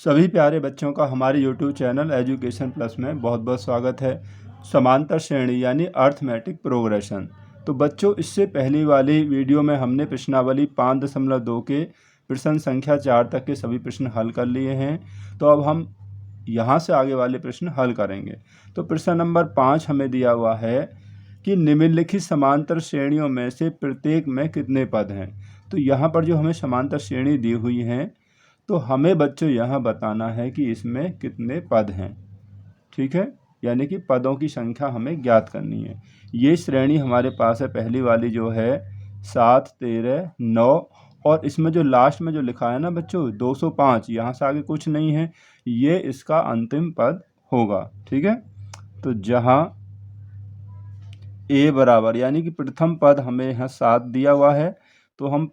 सभी प्यारे बच्चों का हमारे YouTube चैनल एजुकेशन प्लस में बहुत बहुत स्वागत है। समांतर श्रेणी यानी अर्थमेटिक प्रोग्रेशन। तो बच्चों, इससे पहली वाली वीडियो में हमने प्रश्नावली 5.2 के प्रश्न संख्या 4 तक के सभी प्रश्न हल कर लिए हैं। तो अब हम यहाँ से आगे वाले प्रश्न हल करेंगे। तो प्रश्न नंबर 5 हमें दिया हुआ है कि निम्नलिखित समांतर श्रेणियों में से प्रत्येक में कितने पद हैं। तो यहाँ पर जो हमें समांतर श्रेणी दी हुई हैं, तो हमें बच्चों यहाँ बताना है कि इसमें कितने पद हैं। ठीक है, यानी कि पदों की संख्या हमें ज्ञात करनी है। ये श्रेणी हमारे पास है, पहली वाली जो है 7, 13, 9, और इसमें जो लास्ट में जो लिखा है ना बच्चों 205, यहाँ से आगे कुछ नहीं है, ये इसका अंतिम पद होगा। ठीक है, तो जहाँ ए बराबर यानी कि प्रथम पद हमें यहाँ 7 दिया हुआ है, तो हम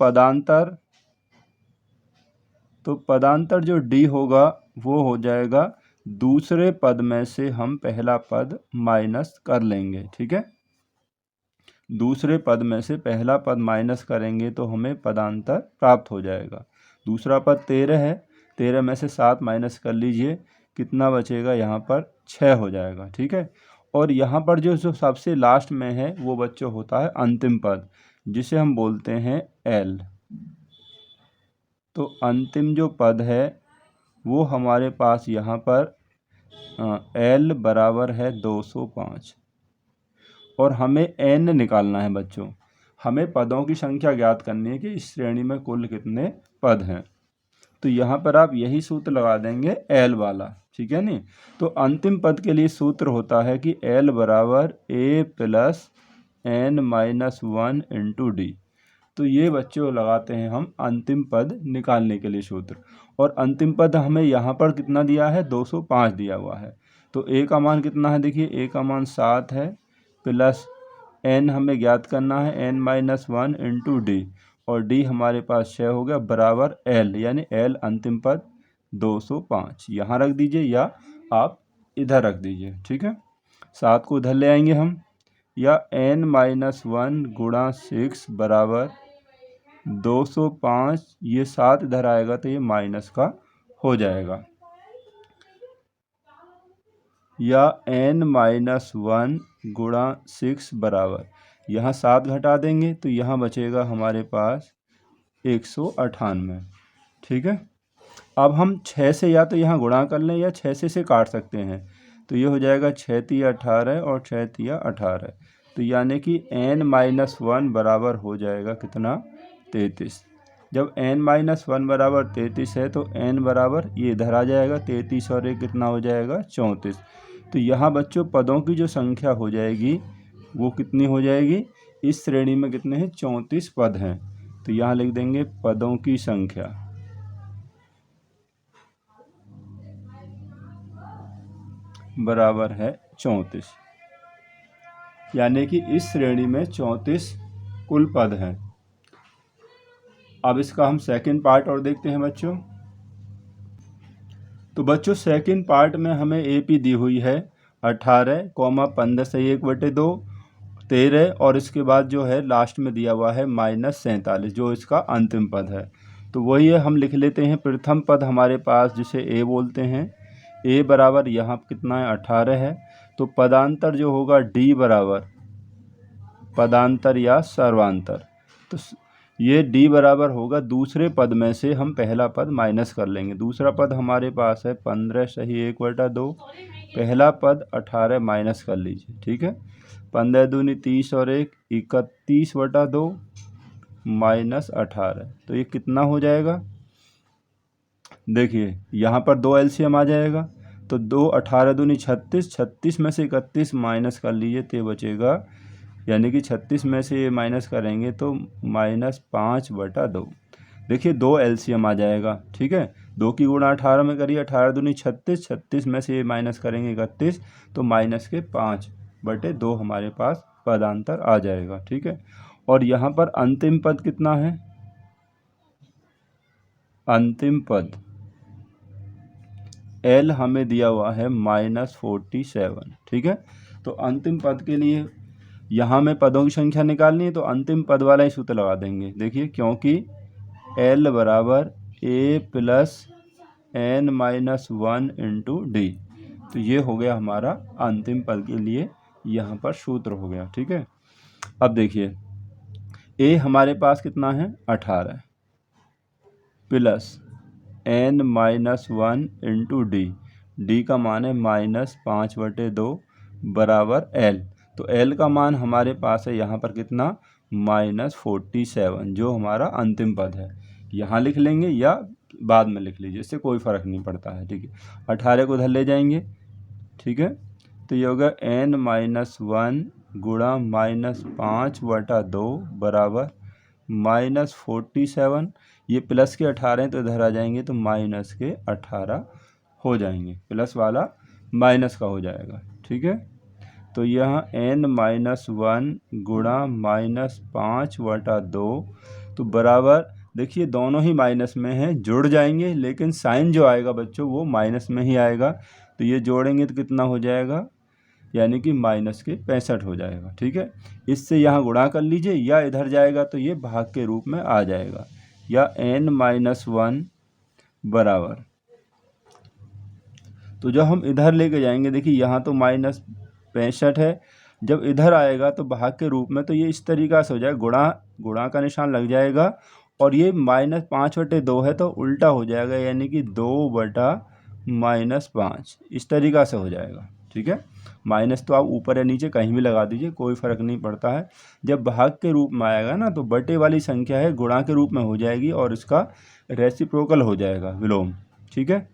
पदांतर जो डी होगा वो हो जाएगा, दूसरे पद में से हम पहला पद माइनस कर लेंगे। ठीक है, दूसरे पद में से पहला पद माइनस करेंगे तो हमें पदांतर प्राप्त हो जाएगा। दूसरा पद 13 है, 13 में से 7 माइनस कर लीजिए, कितना बचेगा, यहाँ पर 6 हो जाएगा। ठीक है, और यहाँ पर जो सबसे लास्ट में है वो बच्चों होता है अंतिम पद, जिसे हम बोलते हैं एल। तो अंतिम जो पद है वो हमारे पास यहाँ पर एल बराबर है 205, और हमें एन निकालना है बच्चों। हमें पदों की संख्या ज्ञात करनी है कि इस श्रेणी में कुल कितने पद हैं। तो यहाँ पर आप यही सूत्र लगा देंगे एल वाला। ठीक है नी, तो अंतिम पद के लिए सूत्र होता है कि एल बराबर A plus N minus 1 into D. तो ये बच्चों लगाते हैं हम अंतिम पद निकालने के लिए सूत्र, और अंतिम पद हमें यहाँ पर कितना दिया है, 205 दिया हुआ है। तो ए का मान कितना है, देखिए ए का मान 7 है, प्लस एन हमें ज्ञात करना है एन माइनस 1 इंटू डी, और डी हमारे पास 6 हो गया, बराबर एल, यानी एल अंतिम पद 205 यहाँ रख दीजिए या आप इधर रख दीजिए। ठीक है, 7 को उधर ले आएंगे हम, या एन माइनस 1 गुणा 6 बराबर 205, ये 7 इधर आएगा तो ये माइनस का हो जाएगा, या n माइनस 1 गुणा 6 बराबर, यहाँ 7 घटा देंगे तो यहाँ बचेगा हमारे पास 198। ठीक है, अब हम 6 से या तो यहाँ गुणा कर लें या 6 से काट सकते हैं। तो ये हो जाएगा 6 तिया 18 और 6 तिया 18, तो यानी कि n माइनस 1 बराबर हो जाएगा कितना, 33। जब n माइनस 1 बराबर 33 है तो n बराबर ये इधर आ जाएगा, 33 और 1 कितना हो जाएगा, 34। तो यहाँ बच्चों पदों की जो संख्या हो जाएगी वो कितनी हो जाएगी, इस श्रेणी में कितने हैं, 34 पद हैं। तो यहाँ लिख देंगे पदों की संख्या बराबर है 34, यानी कि इस श्रेणी में 34 कुल पद हैं। अब इसका हम सेकंड पार्ट और देखते हैं बच्चों। तो बच्चों सेकंड पार्ट में हमें एपी दी हुई है 18, 15 से 1/2, 13, और इसके बाद जो है लास्ट में दिया हुआ है माइनस 47, जो इसका अंतिम पद है। तो वही है, हम लिख लेते हैं प्रथम पद हमारे पास जिसे ए बोलते हैं, ए बराबर यहाँ कितना है, 18 है। तो पदांतर जो होगा डी बराबर पदांतर या सर्वांतर, तो ये डी बराबर होगा, दूसरे पद में से हम पहला पद माइनस कर लेंगे। दूसरा पद हमारे पास है 15 सही 1/2, पहला पद 18 माइनस कर लीजिए। ठीक है, 15 दूनी 30 और 1 31/2 माइनस 18, तो ये कितना हो जाएगा, देखिए यहाँ पर 2 एलसीएम आ जाएगा, तो 2 18 दूनी 36, 36 में से 31 माइनस कर लीजिए तो ये बचेगा, यानी कि 36 में से ये माइनस करेंगे तो माइनस 5/2। देखिए 2 एलसीएम आ जाएगा। ठीक है, 2 की गुणा 18 में करिए, 18 दूनी 36, 36 में से ये माइनस करेंगे 31, तो माइनस के 5/2 हमारे पास पदांतर आ जाएगा। ठीक है, और यहाँ पर अंतिम पद कितना है, अंतिम पद एल हमें दिया हुआ है -47। ठीक है, तो अंतिम पद के लिए यहाँ में पदों की संख्या निकालनी है, तो अंतिम पद वाला ही सूत्र लगा देंगे। देखिए, क्योंकि एल बराबर A plus n-1 into D. तो ये हो गया हमारा अंतिम पद के लिए यहाँ पर सूत्र हो गया। ठीक है, अब देखिए ए हमारे पास कितना है 18 plus n-1 into D, D का मान है -5/2 बराबर एल। तो एल का मान हमारे पास है यहाँ पर कितना -47, जो हमारा अंतिम पद है। यहाँ लिख लेंगे या बाद में लिख लीजिए, इससे कोई फ़र्क नहीं पड़ता है। ठीक है, 18 को उधर ले जाएंगे। ठीक है, तो ये होगा n-1 गुणा -5/2 बराबर -47। ये प्लस के 18 हैं तो इधर आ जाएंगे तो माइनस के 18 हो जाएंगे, प्लस वाला माइनस का हो जाएगा। ठीक है, तो यहाँ n-1 गुणा -5/2 तो बराबर, देखिए दोनों ही माइनस में हैं, जुड़ जाएंगे लेकिन साइन जो आएगा बच्चों वो माइनस में ही आएगा। तो ये जोड़ेंगे तो कितना हो जाएगा, यानी कि -65 हो जाएगा। ठीक है, इससे यहाँ गुणा कर लीजिए या इधर जाएगा तो ये भाग के रूप में आ जाएगा, या n-1 बराबर, तो जब हम इधर लेके जाएंगे देखिए यहाँ तो -65 है, जब इधर आएगा तो भाग के रूप में तो ये इस तरीक़ा से हो जाएगा, गुणा का निशान लग जाएगा और ये -5/2 है तो उल्टा हो जाएगा, यानी कि 2/-5 इस तरीक़ा से हो जाएगा। ठीक है, माइनस तो आप ऊपर या नीचे कहीं भी लगा दीजिए, कोई फ़र्क नहीं पड़ता है। जब भाग के रूप में आएगा ना तो बटे वाली संख्या है गुणा के रूप में हो जाएगी और इसका रेसिप्रोकल हो जाएगा, विलोम। ठीक है,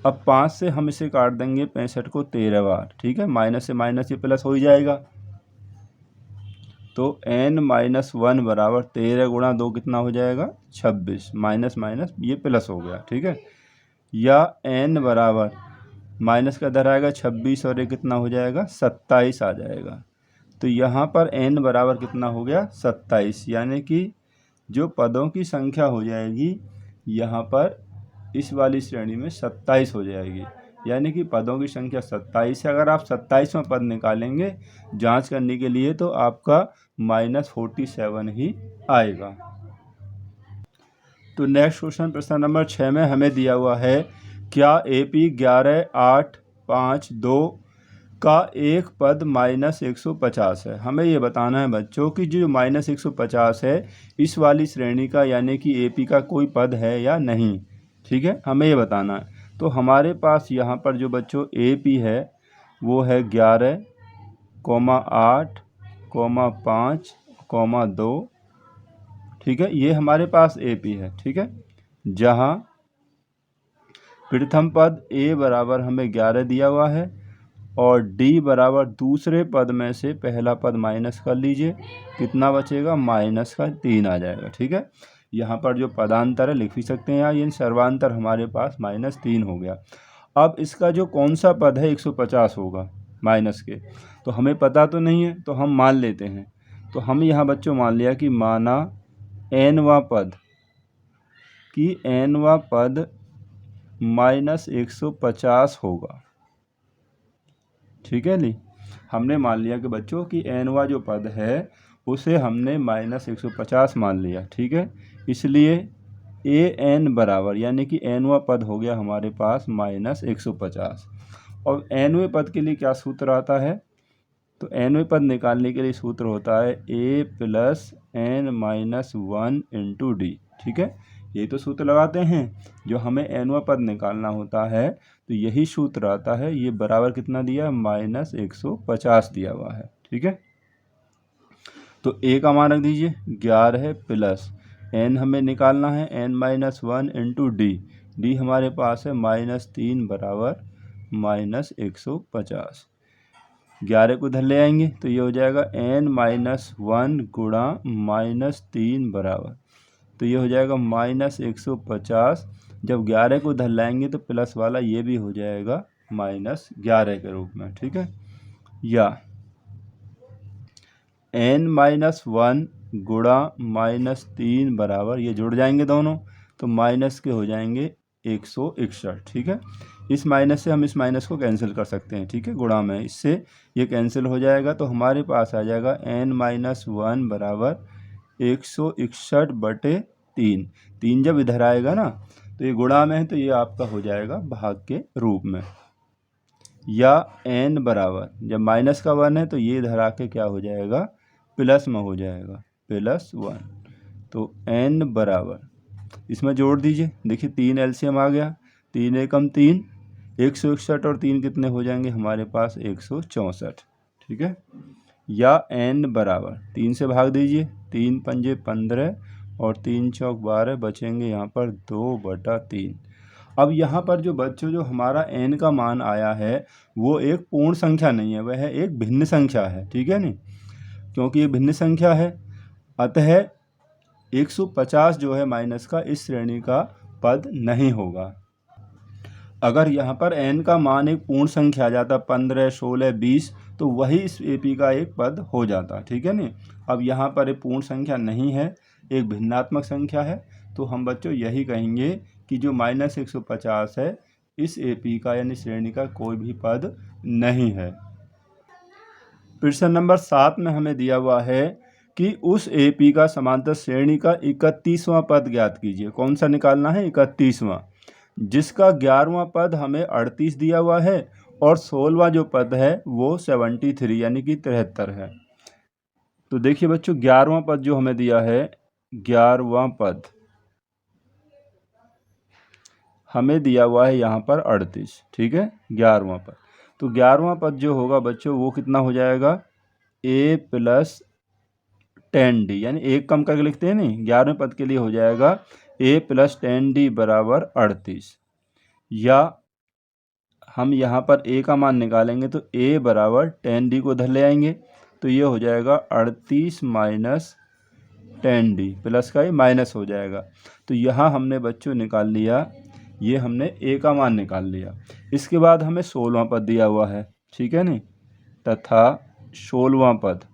अब 5 से हम इसे काट देंगे 65 को 13 बार। ठीक है, माइनस से माइनस ये प्लस हो ही जाएगा, तो n-1 बराबर 13 गुणा 2 कितना हो जाएगा 26, माइनस माइनस ये प्लस हो गया। ठीक है, या n बराबर माइनस का इधर आएगा 26 और ये कितना हो जाएगा 27 आ जाएगा। तो यहाँ पर n बराबर कितना हो गया 27, यानी कि जो पदों की संख्या हो जाएगी यहाँ पर इस वाली श्रेणी में 27 हो जाएगी, यानी कि पदों की संख्या 27 है। अगर आप 27वां पद निकालेंगे जांच करने के लिए तो आपका -47 ही आएगा। तो नेक्स्ट क्वेश्चन प्रश्न नंबर 6 में हमें दिया हुआ है, क्या AP 11,8,5,2 का एक पद -150 है। हमें ये बताना है बच्चों कि जो -150 है इस वाली श्रेणी का, यानी कि AP का कोई पद है या नहीं। ठीक है, हमें ये बताना है। तो हमारे पास यहाँ पर जो बच्चों AP है वो है 11,8,5,2। ठीक है, ये हमारे पास AP है। ठीक है, जहाँ प्रथम पद A बराबर हमें 11 दिया हुआ है और D बराबर दूसरे पद में से पहला पद माइनस कर लीजिए, कितना बचेगा -3 आ जाएगा। ठीक है, यहाँ पर जो पदांतर है लिख भी सकते हैं, यहाँ ये सर्वांतर हमारे पास -3 हो गया। अब इसका जो कौन सा पद है 150 होगा माइनस के, तो हमें पता तो नहीं है, तो हम मान लेते हैं। तो हम यहाँ बच्चों मान लिया कि माना n-वां पद कि n-वां पद -150 होगा। ठीक है नी, हमने मान लिया कि बच्चों कि n-वां जो पद है उसे हमने -150 मान लिया। ठीक है, इसलिए an बराबर, यानी कि n-वां पद हो गया हमारे पास -150। और n वें पद के लिए क्या सूत्र आता है, तो n वें पद निकालने के लिए सूत्र होता है a + n-1 इंटू डी। ठीक है, यही तो सूत्र लगाते हैं जो हमें n-वां पद निकालना होता है, तो यही सूत्र आता है। ये बराबर कितना दिया -150 दिया हुआ है। ठीक है, तो a का मान रख दीजिए 11 प्लस n हमें निकालना है n-1 इंटू डी, डी हमारे पास है -3 बराबर -150। 11 को इधर ले आएंगे तो ये हो जाएगा n-1 गुणा -3 बराबर, तो ये हो जाएगा -150। जब 11 को इधर लाएंगे तो प्लस वाला ये भी हो जाएगा -11 के रूप में। ठीक है, या n-1 गुणा -3 बराबर, ये जुड़ जाएंगे दोनों तो माइनस के हो जाएंगे 161। ठीक है, इस माइनस से हम इस माइनस को कैंसिल कर सकते हैं। ठीक है, गुणा में इससे ये कैंसिल हो जाएगा तो हमारे पास आ जाएगा n-1 बराबर 161/3। 3 जब इधर आएगा ना तो ये गुणा में है तो ये आपका हो जाएगा भाग के रूप में। या n बराबर, जब माइनस का 1 है तो ये इधर आके क्या हो जाएगा, प्लस में हो जाएगा, +1। तो n बराबर, इसमें जोड़ दीजिए, देखिए 3 एलसीएम आ गया, 3 एकम 3, 161 और 3 कितने हो जाएंगे हमारे पास, 164। ठीक है। या n बराबर 3 से भाग दीजिए, 3 पंजे 15 और 3 चौक 12, बचेंगे यहाँ पर 2/3। अब यहाँ पर जो बच्चों जो हमारा n का मान आया है वो एक पूर्ण संख्या नहीं है, वह एक भिन्न संख्या है। ठीक है नहीं, क्योंकि ये भिन्न संख्या है, अतः 150 जो है माइनस का इस श्रेणी का पद नहीं होगा। अगर यहाँ पर n का मान एक पूर्ण संख्या आ जाता, 15, 16, 20, तो वही इस AP का एक पद हो जाता। ठीक है नहीं, अब यहाँ पर एक पूर्ण संख्या नहीं है, एक भिन्नात्मक संख्या है, तो हम बच्चों यही कहेंगे कि जो -150 है इस AP का यानी श्रेणी का कोई भी पद नहीं है। प्रश्न नंबर 7 में हमें दिया हुआ है कि उस AP का समांतर श्रेणी का 31वां पद ज्ञात कीजिए। कौन सा निकालना है, 31वां, जिसका 11वां पद हमें 38 दिया हुआ है और 16वां जो पद है वो 73 यानी कि 73 है। तो देखिए बच्चों, 11वां पद जो हमें दिया है, 11वां पद हमें दिया हुआ है यहाँ पर 38। ठीक है, 11वां पद, तो 11वां पद जो होगा बच्चों वो कितना हो जाएगा, a + 10d, यानी एक कम करके लिखते हैं नहीं, 11वें पद के लिए हो जाएगा a + 10d बराबर 38। या हम यहाँ पर a का मान निकालेंगे तो a बराबर 10d को उधर ले आएंगे तो ये हो जाएगा 38 - 10d, प्लस का ये माइनस हो जाएगा। तो यहाँ हमने बच्चों निकाल लिया, ये हमने a का मान निकाल लिया। इसके बाद हमें 16वां पद दिया हुआ है। ठीक है नहीं, तथा 16वां पद,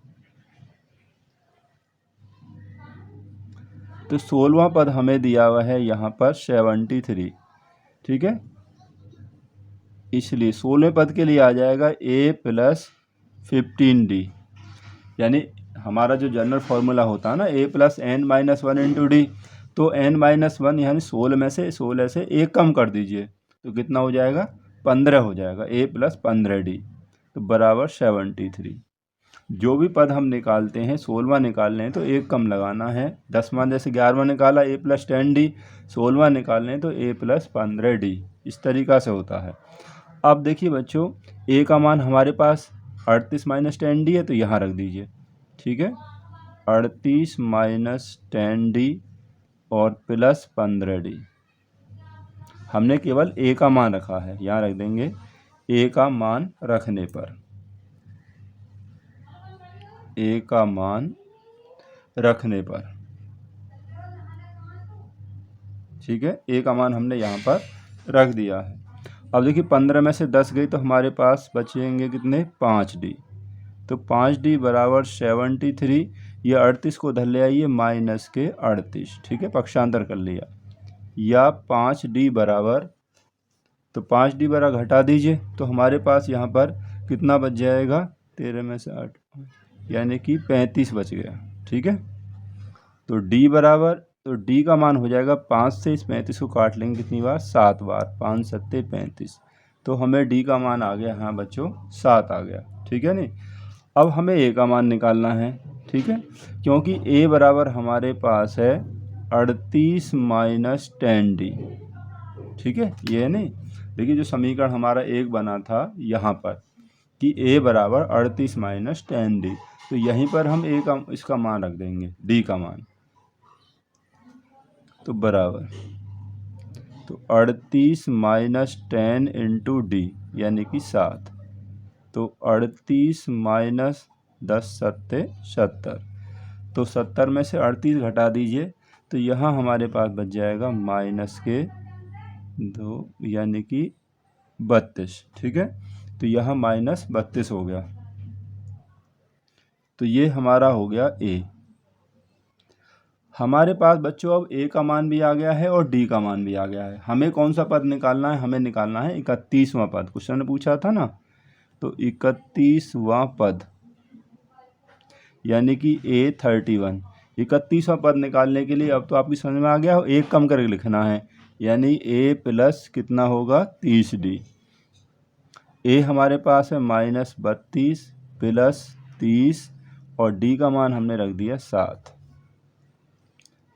तो 16वां पद हमें दिया हुआ है यहाँ पर 73। ठीक है, इसलिए 16वें पद के लिए आ जाएगा a + 15d, यानी हमारा जो जनरल फॉर्मूला होता है ना, a + n - 1 × d, तो n - 1 यानी 16 में से 16 से 1 कम कर दीजिए तो कितना हो जाएगा, 15 हो जाएगा, a + 15d तो बराबर 73। जो भी पद हम निकालते हैं 16वां निकालने हैं तो 1 कम लगाना है, 10वां जैसे 11वां निकाला a + 10d, 16वां निकालने हैं तो a + 15d, इस तरीक़ा से होता है। अब देखिए बच्चों, a का मान हमारे पास 38 - 10d है तो यहाँ रख दीजिए। ठीक है, 38 - 10d और प्लस 15d, हमने केवल a का मान रखा है, यहाँ रख देंगे। a का मान रखने पर, a का मान रखने पर, ठीक है, a का मान हमने यहाँ पर रख दिया है। अब देखिए 15 में से 10 गई तो हमारे पास बचेंगे कितने, 5d, तो 5d बराबर 73। ये 38 को उधर ले आइए, -38। ठीक है, पक्षांतर कर लिया। या 5d बराबर, तो 5d बराबर घटा दीजिए तो हमारे पास यहाँ पर कितना बच जाएगा, 13 में से 8 यानी कि 35 बच गया। ठीक है, तो d बराबर, तो d का मान हो जाएगा 5 से इस 35 को काट लेंगे कितनी बार, 7 बार, 5 × 7 = 35, तो हमें d का मान आ गया, हाँ बच्चों 7 आ गया। ठीक है नहीं, अब हमें a का मान निकालना है। ठीक है, क्योंकि a बराबर हमारे पास है 38 - 10d। ठीक है, ये नहीं, देखिए जो समीकरण हमारा एक बना था यहाँ पर कि a बराबर 38 - 10d, तो यहीं पर हम a का इसका मान रख देंगे, d का मान, तो बराबर, तो 38 - 10 × d यानी कि 7, तो 38 - 10 × 7 = 70, तो 70 में से 38 घटा दीजिए तो यहाँ हमारे पास बच जाएगा -2 यानी कि 32। ठीक है, तो यहाँ -32 हो गया, तो ये हमारा हो गया a। हमारे पास बच्चों अब a का मान भी आ गया है और d का मान भी आ गया है। हमें कौन सा पद निकालना है, हमें निकालना है 31वां पद। क्वेश्चन ने पूछा था ना, तो 31वां पद यानी कि a31। 31वां पद निकालने के लिए अब तो आपकी समझ में आ गया हो, 1 कम करके लिखना है, यानी ए प्लस कितना होगा 30D। ए हमारे पास है -32 प्लस 30 और डी का मान हमने रख दिया 7।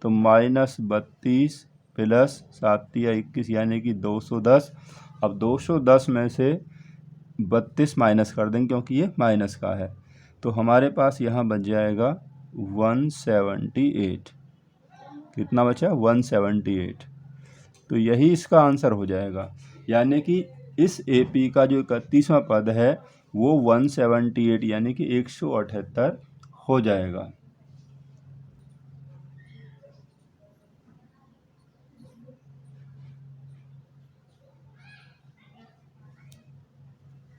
तो -32 प्लस 7 या 21 यानी कि 210। अब 210 में से 32 माइनस कर देंगे क्योंकि ये माइनस का है, तो हमारे पास यहाँ बच जाएगा 178। कितना बचा 178। तो यही इसका आंसर हो जाएगा, यानी कि इस एपी का जो 31वां पद है वो 178 यानी कि 178 हो जाएगा।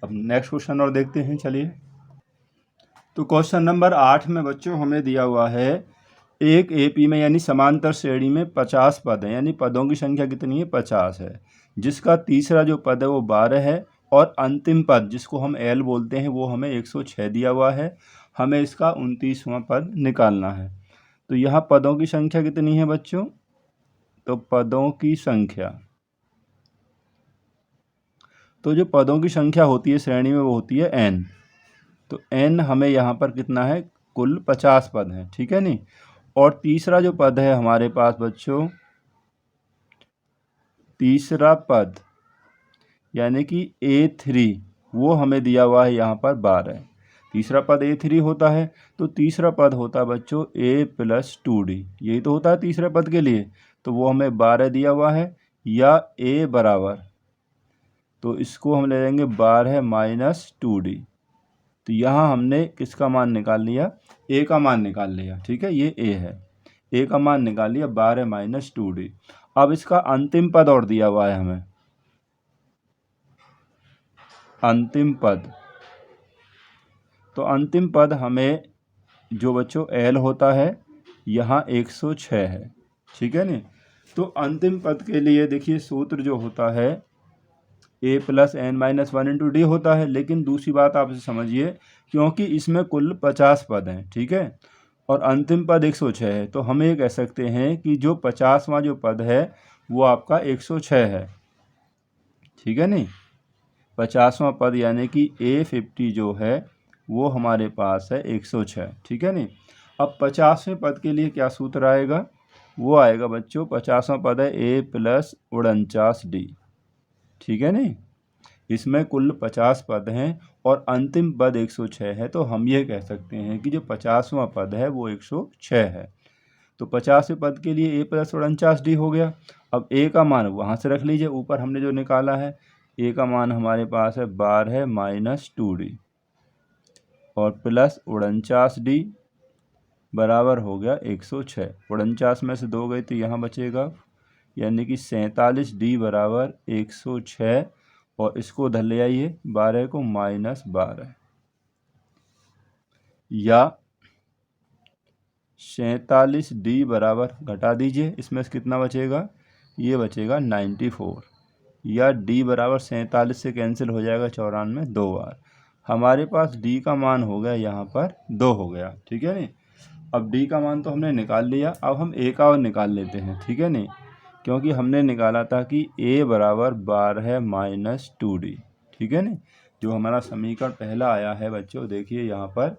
अब नेक्स्ट क्वेश्चन और देखते हैं, चलिए। तो क्वेश्चन नंबर 8 में बच्चों हमें दिया हुआ है एक एपी में यानी समांतर श्रेणी में 50 पद हैं, यानी पदों की संख्या कितनी है 50 है, जिसका तीसरा जो पद है वो 12 है और अंतिम पद जिसको हम एल बोलते हैं वो हमें 106 दिया हुआ है। हमें इसका 29वां पद निकालना है। तो यहाँ पदों की संख्या कितनी है बच्चों, तो पदों की संख्या, तो जो पदों की संख्या होती है श्रेणी में वो होती है n। तो n हमें यहाँ पर कितना है, कुल 50 पद हैं, ठीक है नहीं। और तीसरा जो पद है हमारे पास बच्चों, तीसरा पद यानी कि A3 वो हमें दिया हुआ है यहाँ पर 12। तीसरा पद A3 होता है, तो तीसरा पद होता है बच्चों A + 2D, यही तो होता है तीसरे पद के लिए। तो वो हमें 12 दिया हुआ है, या A बराबर, तो इसको हम ले लेंगे 12 - 2D। तो यहाँ हमने किसका मान निकाल लिया, A का मान निकाल लिया, ठीक है, ये A है, A का मान निकाल लिया 12 - 2D। अब इसका अंतिम पद और दिया हुआ है हमें, अंतिम पद। तो अंतिम पद हमें जो बच्चों L होता है यहाँ 106 है, ठीक है नहीं। तो अंतिम पद के लिए देखिए सूत्र जो होता है A + n - 1 × D होता है, लेकिन दूसरी बात आप इसे समझिए, क्योंकि इसमें कुल 50 पद हैं, ठीक है, और अंतिम पद 106 है, तो हम ये कह सकते हैं कि जो 50वां जो पद है वो आपका 106 है, ठीक है नहीं। 50वां पद यानी कि A50 जो है वो हमारे पास है 106, ठीक है नहीं। अब 50वें पद के लिए क्या सूत्र आएगा, वो आएगा बच्चों, 50वां पद है A + 49D, ठीक है नहीं। इसमें कुल 50 पद हैं और अंतिम पद 106 है, तो हम ये कह सकते हैं कि जो 50वां पद है वो 106 है। तो 50वें पद के लिए A + 49D हो गया। अब A का मान वहाँ से रख लीजिए, ऊपर हमने जो निकाला है A का मान हमारे पास है 12 - 2D और प्लस 49D बराबर हो गया 106। 49 में से 2 गई तो यहाँ बचेगा, यानी कि 47D बराबर 106, और इसको धर ले आइए 12 को -12, या 47D बराबर घटा दीजिए, इसमें से कितना बचेगा, ये बचेगा 94, या D बराबर 47 से कैंसिल हो जाएगा 94 2 बार। हमारे पास D का मान हो गया यहाँ पर 2 हो गया, ठीक है नहीं। अब D का मान तो हमने निकाल लिया, अब हम A का और निकाल लेते हैं, ठीक है नहीं, क्योंकि हमने निकाला था कि A बराबर 12 - 2D, ठीक है नहीं। जो हमारा समीकरण पहला आया है बच्चों, देखिए यहाँ पर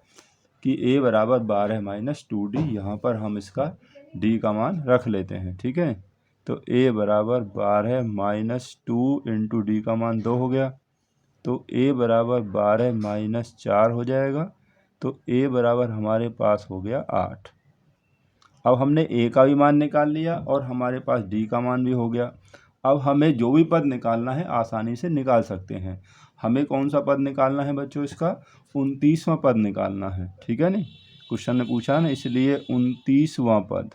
कि A बराबर 12 - 2D, यहाँ पर हम इसका D का मान रख लेते हैं, ठीक है। तो A बराबर 12 - 2 × D का मान 2 हो गया, तो A बराबर 12 - 4 हो जाएगा, तो A बराबर हमारे पास हो गया 8। अब हमने A का भी मान निकाल लिया और हमारे पास D का मान भी हो गया। अब हमें जो भी पद निकालना है आसानी से निकाल सकते हैं। हमें कौन सा पद निकालना है बच्चों, इसका 29वां पद निकालना है, ठीक है नहीं। क्वेश्चन ने पूछा ना, इसलिए 29वां पद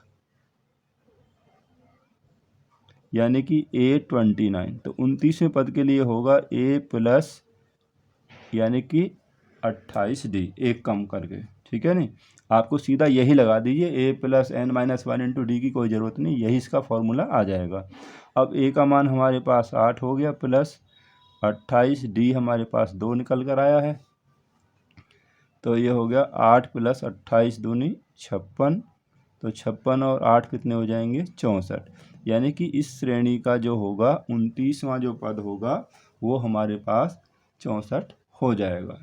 यानी कि A29। तो 29वें पद के लिए होगा A प्लस यानी कि 28D, एक कम करके, ठीक है नहीं। आपको सीधा यही लगा दीजिए, A + n - 1 × D की कोई ज़रूरत नहीं, यही इसका फॉर्मूला आ जाएगा। अब A का मान हमारे पास 8 हो गया, प्लस 28D हमारे पास 2 निकल कर आया है, तो ये हो गया 8 + 28 दूनी 56। तो 56 और 8 कितने हो जाएंगे 64। यानी कि इस श्रेणी का जो होगा 29वां जो पद होगा वो हमारे पास 64 हो जाएगा।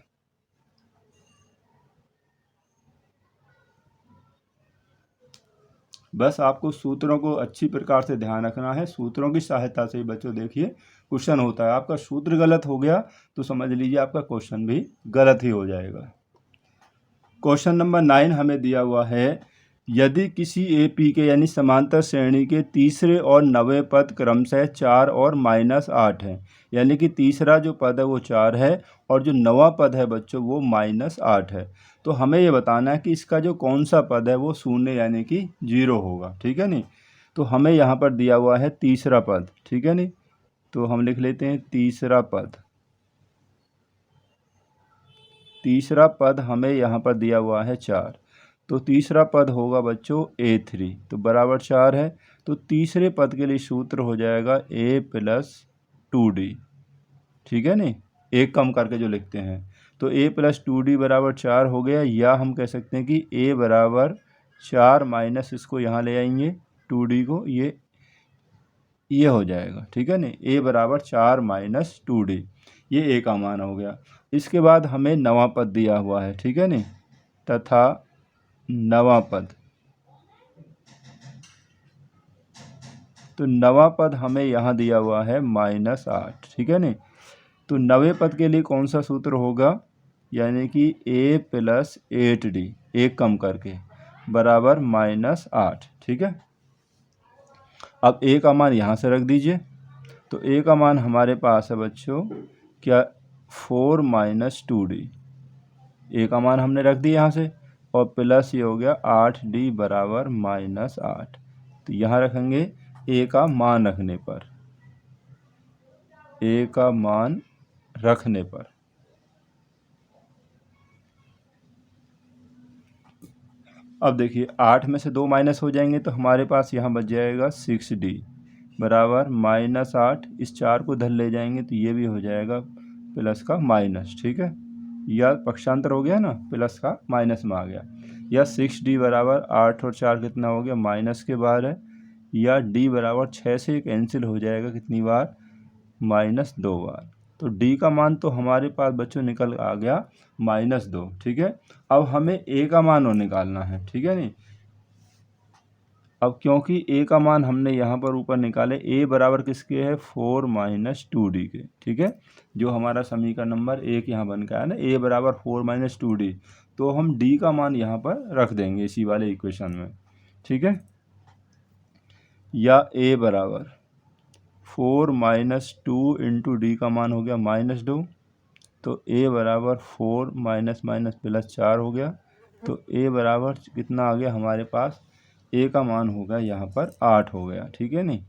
बस आपको सूत्रों को अच्छी प्रकार से ध्यान रखना है। सूत्रों की सहायता से ही बच्चों देखिए क्वेश्चन होता है। आपका सूत्र गलत हो गया तो समझ लीजिए आपका क्वेश्चन भी गलत ही हो जाएगा। क्वेश्चन नंबर 9 हमें दिया हुआ है, यदि किसी एपी के यानी समांतर श्रेणी के तीसरे और नवे पद क्रमशः 4 और -8 है, यानी कि तीसरा जो पद है वो 4 है और जो नवा पद है बच्चों वो -8 है। तो हमें ये बताना है कि इसका जो कौन सा पद है वो शून्य यानी कि 0 होगा। ठीक है नहीं। तो हमें यहाँ पर दिया हुआ है तीसरा पद। ठीक है नहीं। तो हम लिख लेते हैं तीसरा पद। तीसरा पद हमें यहाँ पर दिया हुआ है 4। तो तीसरा पद होगा बच्चों A3 तो बराबर 4 है। तो तीसरे पद के लिए सूत्र हो जाएगा A + 2D। ठीक है नहीं, एक कम करके जो लिखते हैं तो A + 2D बराबर 4 हो गया। या हम कह सकते हैं कि A बराबर 4 माइनस इसको यहाँ ले आएंगे 2D को, ये हो जाएगा। ठीक है नहीं, A बराबर 4 - 2D, ये A का मान हो गया। इसके बाद हमें नवा पद दिया हुआ है। ठीक है नहीं, तथा नवा पद। तो नवा पद हमें यहाँ दिया हुआ है -8। ठीक है नहीं। तो नवे पद के लिए कौन सा सूत्र होगा, यानी कि A + 8D, एक कम करके बराबर -8। ठीक है। अब A का मान यहाँ से रख दीजिए। तो A का मान हमारे पास है बच्चों क्या, 4 - 2D। A का मान हमने रख दिया यहाँ से और प्लस ये हो गया 8D बराबर -8। तो यहाँ रखेंगे A का मान रखने पर, A का मान रखने पर। अब देखिए 8 में से 2 माइनस हो जाएंगे तो हमारे पास यहाँ बच जाएगा 6D बराबर -8। इस 4 को धर ले जाएंगे तो ये भी हो जाएगा प्लस का माइनस। ठीक है, या पक्षांतर हो गया ना, प्लस का माइनस में आ गया। या 6D बराबर 8 और 4 कितना हो गया, माइनस के बाहर है। या D बराबर 6 से कैंसिल हो जाएगा कितनी बार, -2 बार। तो D का मान तो हमारे पास बच्चों निकल आ गया -2। ठीक है। अब हमें A का मान और निकालना है। ठीक है नहीं। अब क्योंकि A का मान हमने यहाँ पर ऊपर निकाले, A बराबर किसके है, 4 - 2D के। ठीक है, जो हमारा समीकरण नंबर 1 यहाँ बन के आया ना, A बराबर 4 - 2D। तो हम D का मान यहाँ पर रख देंगे इसी वाले इक्वेशन में। ठीक है। या A बराबर 4 - 2 इंटू D का मान हो गया -2। तो A बराबर 4 - +4 हो गया। तो A बराबर कितना आ गया हमारे पास, A का मान होगा यहाँ पर 8 हो गया। ठीक है नहीं।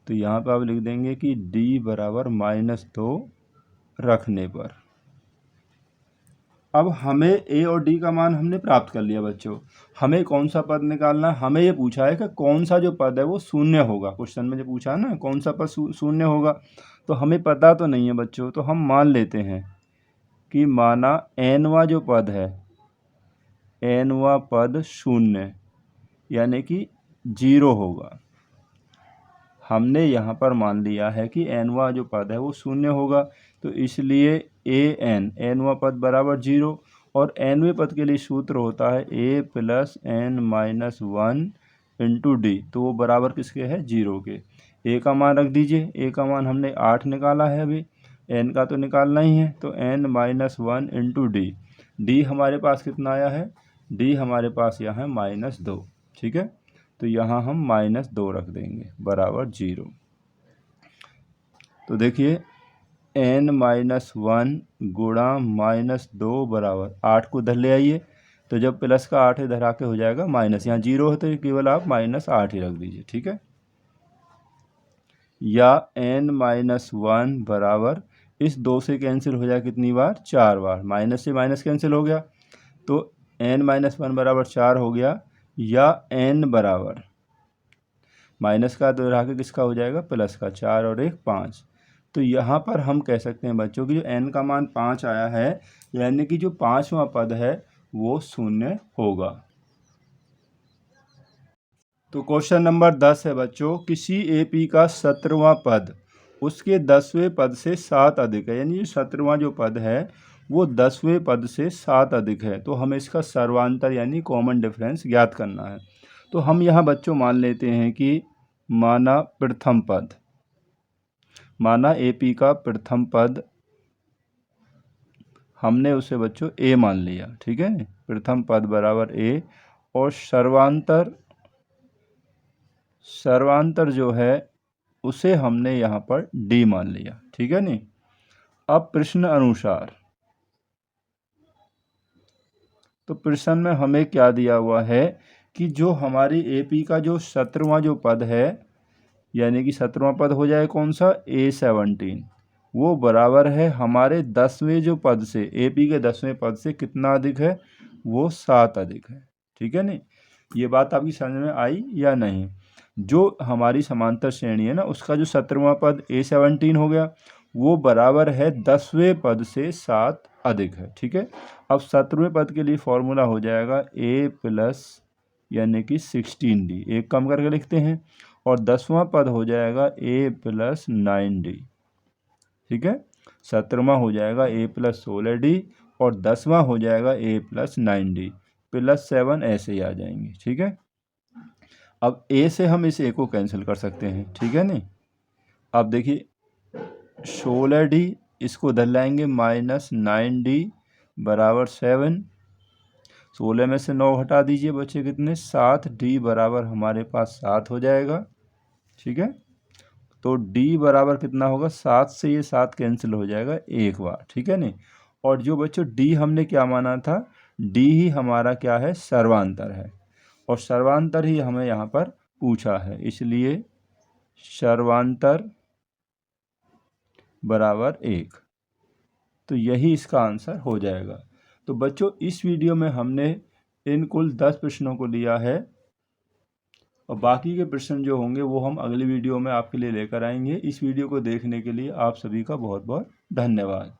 तो यहाँ पर आप लिख देंगे कि D बराबर -2 रखने पर। अब हमें A और D का मान हमने प्राप्त कर लिया बच्चों। हमें कौन सा पद निकालना है, हमें ये पूछा है कि कौन सा जो पद है वो शून्य होगा। क्वेश्चन में जो पूछा है ना कौन सा पद शून्य होगा, तो हमें पता तो नहीं है बच्चों। तो हम मान लेते हैं कि माना nवां जो पद है, nवां पद शून्य यानी कि 0 होगा। हमने यहाँ पर मान लिया है कि nवां जो पद है वो शून्य होगा। तो इसलिए nवां पद बराबर 0। और nवें पद के लिए सूत्र होता है A + n - 1 इंटू D। तो वो बराबर किसके है, 0 के। A का मान रख दीजिए। A का मान हमने 8 निकाला है, अभी n का तो निकालना ही है। तो n - 1 इंटू D। D हमारे पास कितना आया है, D हमारे पास यहाँ है -2। ठीक है। तो यहाँ हम -2 रख देंगे बराबर 0। तो देखिए n - 1 गुणा -2 बराबर 8 को इधर ले आइए। तो जब प्लस का 8 इधर आके हो जाएगा माइनस, यहाँ 0 है तो केवल आप -8 ही रख दीजिए। ठीक है। या n - 1 बराबर इस 2 से कैंसिल हो जाए कितनी बार, 4 बार। माइनस से माइनस कैंसिल हो गया तो n - 1 बराबर 4 हो गया। या n बराबर माइनस का तो रहा के किसका हो जाएगा, प्लस का, 4 और 1 5। तो यहाँ पर हम कह सकते हैं बच्चों कि जो n का मान 5 आया है, यानी कि जो 5वां पद है वो शून्य होगा। तो क्वेश्चन नंबर 10 है बच्चों, किसी एपी का 17वां पद उसके 10वें पद से 7 अधिक है, यानी 17वां जो पद है वो 10वें पद से 7 अधिक है, तो हमें इसका सर्वांतर यानी कॉमन डिफरेंस ज्ञात करना है। तो हम यहाँ बच्चों मान लेते हैं कि माना प्रथम पद, माना एपी का प्रथम पद हमने उसे बच्चों ए मान लिया, ठीक है, प्रथम पद बराबर ए, और सर्वांतर जो है उसे हमने यहाँ पर डी मान लिया, ठीक है नहीं। अब प्रश्न अनुसार, तो प्रश्न में हमें क्या दिया हुआ है कि जो हमारी एपी का जो 17वां जो पद है, यानी कि 17वां पद हो जाए कौन सा, A17, वो बराबर है हमारे 10वें जो पद से, एपी के 10वें पद से कितना अधिक है, वो 7 अधिक है, ठीक है नहीं। ये बात आपकी समझ में आई या नहीं। जो हमारी समांतर श्रेणी है ना, उसका जो 17वां पद A17 हो गया, वो बराबर है 10वें पद से 7 अधिक है, ठीक है। अब 17वें पद के लिए फॉर्मूला हो जाएगा A प्लस यानी कि 16D, एक कम करके लिखते हैं, और 10वां पद हो जाएगा A प्लस 9D, ठीक है। 17वां हो जाएगा A प्लस 16D, और 10वां हो जाएगा A प्लस 9D प्लस 7, ऐसे ही आ जाएंगे, ठीक है। अब A से हम इस A को कैंसिल कर सकते हैं, ठीक है नहीं। अब देखिए 16D इसको उधर लाएंगे, माइनस 9D बराबर 7, 16 में से 9 हटा दीजिए, बचे कितने, 7D बराबर हमारे पास 7 हो जाएगा, ठीक है। तो D बराबर कितना होगा, 7 से ये 7 कैंसिल हो जाएगा एक बार, ठीक है नहीं। और जो बच्चों D हमने क्या माना था, D ही हमारा क्या है, सर्वांतर है, और सर्वांतर ही हमें यहाँ पर पूछा है, इसलिए सर्वांतर बराबर 1, तो यही इसका आंसर हो जाएगा। तो बच्चों इस वीडियो में हमने इन कुल 10 प्रश्नों को लिया है, और बाकी के प्रश्न जो होंगे वो हम अगली वीडियो में आपके लिए लेकर आएंगे। इस वीडियो को देखने के लिए आप सभी का बहुत बहुत धन्यवाद।